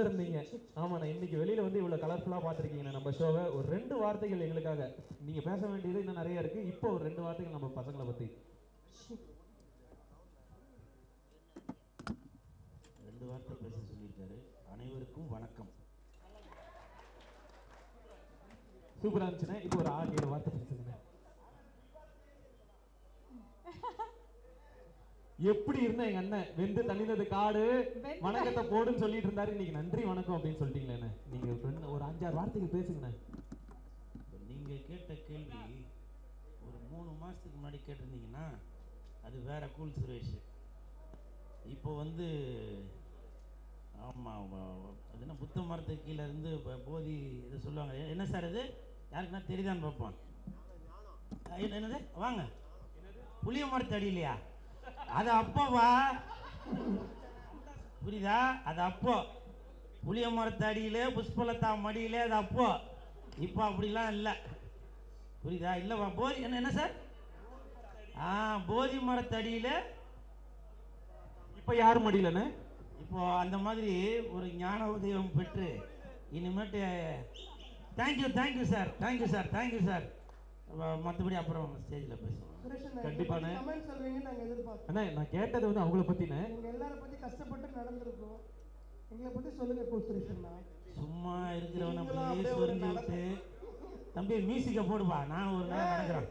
உள்ள இருந்தீங்க. ஆமாண்ணா, இன்னைக்கு வெளியில வந்து இவ்வளவு கலர்ஃபுல்லா பாத்திருக்கீங்க நம்ம ஷோவை. ஒரு 2 வார்த்தைகள் எங்களுக்காக. நீங்க பேச வேண்டியது இன்னும் நிறைய இருக்கு. இப்போ ஒரு 2 வார்த்தைகள் நம்ம பசங்களை பத்தி. 2 வார்த்தை பேச சொல்லியிருக்காரு. அனைவருக்கும் வணக்கம். சூப்பரா இருந்துச்சுண்ணே. இப்போ ஒரு 6-7 வார்த்தை பேசுங்க. எப்படி இருந்தா எங்க அண்ணன் வெந்து தண்ணினது காடு வணக்கத்தை போடுன்னு சொல்லிட்டு இருந்தாரு. இன்னைக்கு நன்றி வணக்கம் அப்படின்னு சொல்லிட்டீங்களே. நீங்க ஒரு 5-6 வார்த்தைகள் பேசுங்கண்ணே. நீங்க கேட்ட கேள்வி ஒரு 3 மாசத்துக்கு முன்னாடி கேட்டிருந்தீங்கன்னா அது வேற கூல் சுரேஷ். இப்போ வந்து ஆமா அது என்ன புத்த மரத்துக்கு கீழே இருந்து போதி இதை சொல்லுவாங்க. என்ன சார் அது யாருக்குன்னா தெரியுதான்னு பார்ப்போம். என்னது வாங்க புளிய மரத்து அடியிலையா? அது அப்போவா புரியுதா? அது அப்போ புளிய மரத்து அடியிலே புஷ்பலதா மடியிலே அது அப்போ. இப்போ அப்படிலாம் இல்லை புரியுதா? இல்லைவா போதி என்ன சார் போதி மரத்து அடியில இப்போ யார் மடியிலன்னு இப்போ அந்த மாதிரி ஒரு ஞான உதயம் பெற்று இனிமேட்டு தேங்க்யூ சார் மற்றபடி அப்புறம் ஸ்டேஜில் பேசுவோம். கண்டிப்பாண்ணே. அண்ணா நான் கேட்டது வந்து அவங்கள பத்தினே. எல்லாரும் பத்தி கஷ்டப்பட்டு நடந்திருக்கோம். எங்களை பத்தி சொல்லுங்க கூல் சுரேஷ். சும்மா இருக்கிறவன அப்படியே சொல்லி விட்டு தம்பி மியூசிக்கை போடுவா. நான் ஒரு நேரம் நடக்கிறேன்.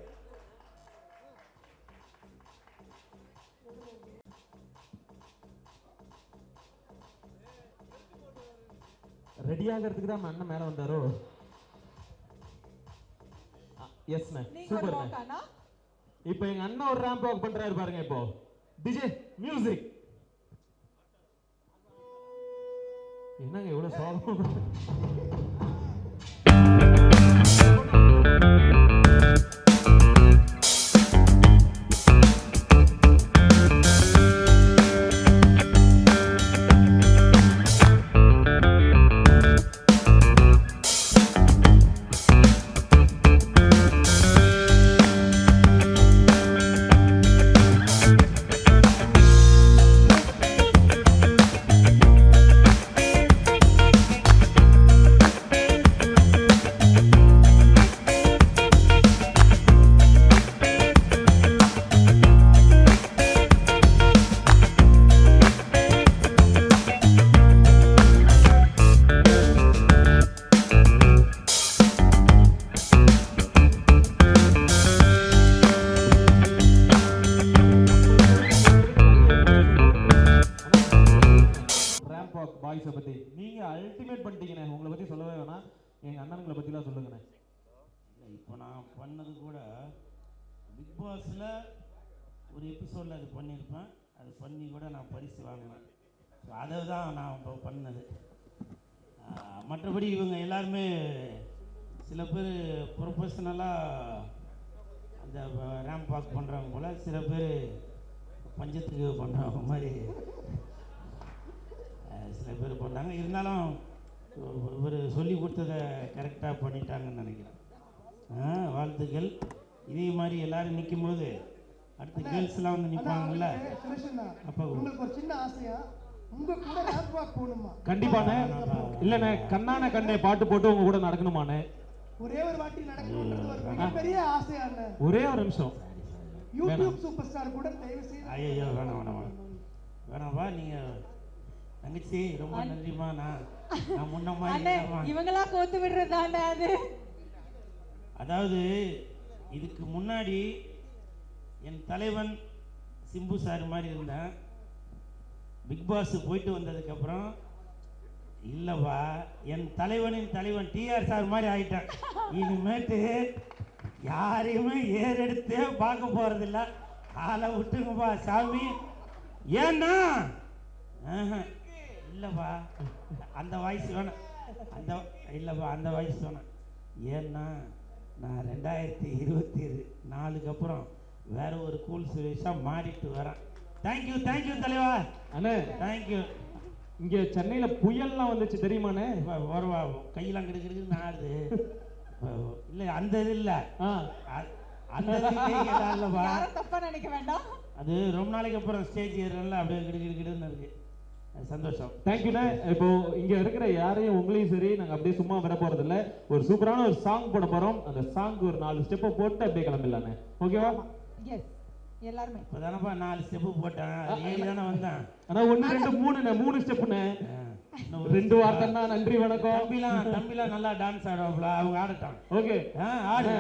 ரெடி ஆகிறதுக்கு தான் அண்ணன் மேல வந்தாரோ? எஸ்ண்ணே, சூப்பர்ண்ணே. இப்போ எங்க அண்ணன் ஒரு ரேம்ப் வாக் பண்றாரு பாருங்க. இப்போ டிஜே மியூசிக். என்னங்க இவ்வளவு சோகம்? பாய்ஸை பத்தி நீங்க அல்டிமேட் பண்ணிட்டீங்கண்ணே. உங்களை பத்தி சொல்லவே வேணாம். எங்க அண்ணன்களை பத்திலாம் சொல்லுங்கண்ணே. இப்போ நான் பண்ணது கூட பிக் பாஸ்ல ஒரு எபிசோட்ல அது பண்ணியிருப்பேன். அது பண்ணி கூட நான் பரிசு வாங்கினேன். ஸோ அதை தான் நான் இப்போ பண்ணது. மற்றபடி இவங்க எல்லாருமே சில பேர் ப்ரொஃபஷ்னலாக அந்த ரேம்ப் வாக் பண்ணுறவங்க போல், சில பேர் பஞ்சத்துக்கு பண்ணுறவங்க மாதிரி சில பேர் பண்ணாங்க. இருந்தாலும் இவர் சொல்லி கொடுத்ததை கரெக்டாக பண்ணிட்டாங்கன்னு நினைக்கிறேன். வாழ்த்துக்கள். இதே மாதிரி எல்லாரும் நிற்கும் போது அடுத்த கேர்ள்ஸ்லாம் வந்து நிற்பாங்கல்ல. அப்போ உங்களுக்கு ஒரு சின்ன ஆசையா உங்க கூட ரேம்ப் வாக் போகணுமா? கண்டிப்பாண்ணே. இல்லண்ணே, கண்ணான கண்ணே பாட்டு போட்டு உங்க கூட நடக்கணுமாண்ணே. ஒரே ஒரு வாட்டி நடக்கணும்ன்றது ஒரு மிகப்பெரிய ஆசையாண்ணே. ஒரே ஒரு நிமிஷம். யூடியூப் சூப்பர் ஸ்டார் கூட தயவு செய்து ஐயோ வேணாம்ப்பா. நீங்கள் தங்கச்சி ரொம்ப நன்றிமா. நான் முன்ன மாதிரி இவங்களா கோத்து விடுறதாண்டா அது. அதாவது இதுக்கு முன்னாடி என் தலைவன் சிம்பு சார் மாதிரி இருந்தேன். பிக் பாஸ் போயிட்டு வந்ததுக்கப்புறம் இல்லைவா என் தலைவனின் தலைவன் டிஆர் சார் மாதிரி ஆகிட்டேன். இனிமேட்டு யாரையுமே ஏறெடுத்தே பார்க்க போகிறதில்ல. ஆளை விட்டுங்கப்பா சாமி. ஏன்னா இல்லைப்பா அந்த வாய்ஸ் வேணாம். இல்லைப்பா அந்த வாய்ஸ் வேணாம். ஏன்னா நான் 2024 அப்புறம் வேற ஒரு கூல் சுரேஷாக மாறிட்டு வரேன். தேங்க்யூ தலைவா. அண்ணே தேங்க்யூ. இங்கே சென்னையில் புயல்லாம் வந்துச்சு தெரியுமாண்ணே? வருவா கையெல்லாம் கிடக்குறதுக்கு நாடுது. இல்லை அந்த இது இல்லை, அந்த தப்பா நினைக்க வேண்டாம். அது ரொம்ப நாளைக்கு அப்புறம் ஸ்டேஜ் ஏறல அப்படியே கிடுன்னு இருக்கு. சந்தோஷம். தேங்க்யூண்ணே. இப்போ இங்க இருக்கிற யாரையும் உங்களையும் சரி நாங்க அப்படியே சும்மா விட போறது இல்ல. ஒரு சூப்பரான ஒரு சாங் போட போறோம். அந்த சாங் ஒரு 4 ஸ்டெப்பை போட்டு அப்படியே கிளம்பிடலாண்ணே. ஓகேவா? எஸ் எல்லாருமே இப்பதானப்பா 4 ஸ்டெப்பு போட்டேன், 7 தானே வந்தேன். ஆனா 1 2 3 3 ஸ்டெப்ண்ணே. 2 வார்த்தைன்னா நன்றி வணக்கம். தம்பிலாம் நல்லா டான்ஸ் ஆடுவாப்ல, அவங்க ஆடட்டான். ஓகே ஆடு.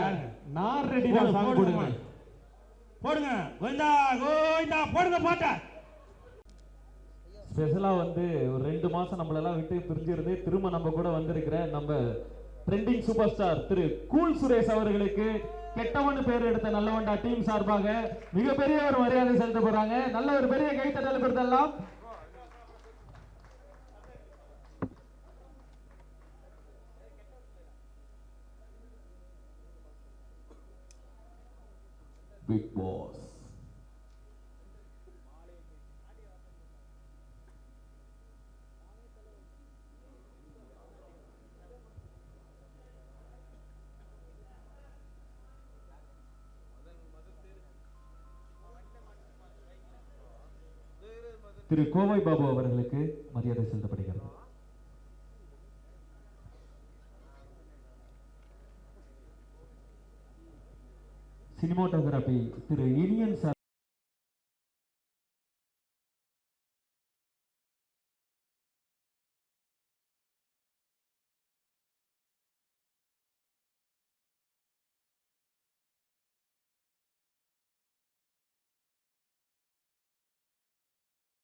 நான் ரெடி தான். சாங் போடுங்க போடுங்க. கோவிந்தா கோவிந்தா போடுங்க பாட்டா. ஸ்பெஷலா வந்து ஒரு 2 மாசம் நம்மளெல்லாம் விட்டு பிரிஞ்சிருந்து திரும்ப நம்ம கூட வந்திருக்கிற நம்ம ட்ரெண்டிங் சூப்பர் ஸ்டார் திரு கூல் சுரேஷ் அவர்களுக்கு கெட்டவன் பேர் எடுத்த நல்லவண்டா டீம் சார்பாக மிகப்பெரிய ஒரு மரியாதை செலுத்த போறாங்க. நல்ல ஒரு பெரிய கைத்தட்டல் கொடுத்தெல்லாம். பிக் பாஸ் திரு கோவை பாபு அவர்களுக்கு மரியாதை செலுத்தப்படுகிறது. சினிமாட்டோகிராபி திரு இனியன் சார்